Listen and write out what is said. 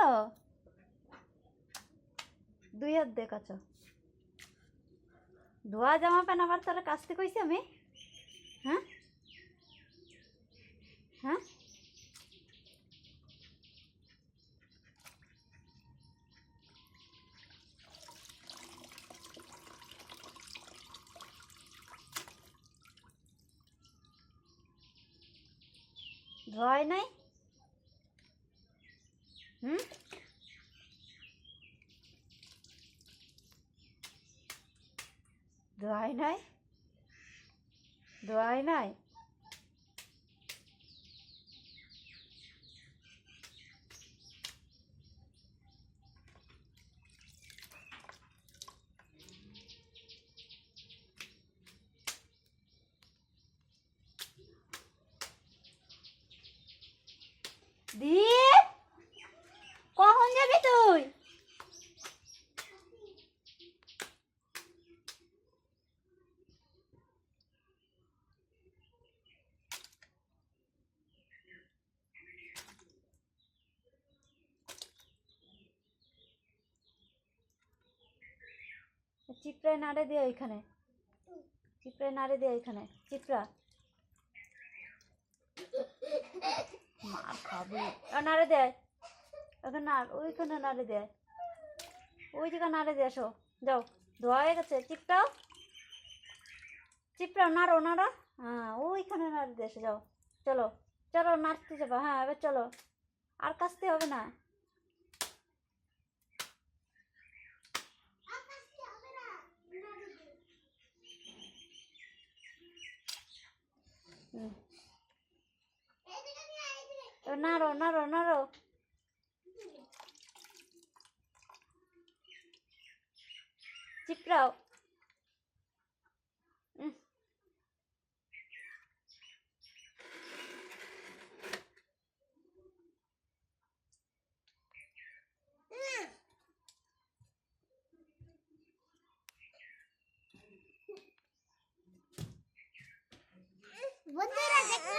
পারো? দুই হাত দিয়ে কাচো। ধোয়া জামা প্যান্ট আবার তোরা কাচতে কইছি আমি? হ্যাঁ হ্যাঁ, ধোয়াই নাই? হুম, ধোয়াই নাই, ধোয়াই নাই। দীপ, কখন যাবি তুই? চিপড়ায় নাড়ে দিয়ে ওইখানে, চিপড়ায় নাড়ে দিয়ে ওইখানে চিপড়া। মার খাবি। নাড়ে দেয় ওখানে, ওইখানে নাড়ে দেয়, ওই জায়গা নাড়ে দিয়ে আসো। যাও, ধোয়া হয়ে গেছে, চিপটাও, চিপড়াও, নাড়ো নাড়ো। হ্যাঁ, ওইখানে নাড়ে দিয়ে এসে যাও। চলো চলো, নাড়তে যাবো। হ্যাঁ, এবার চলো, আর কাচতে হবে না। নাড়ো নাড়ো নাড়ো, চিপড়াও।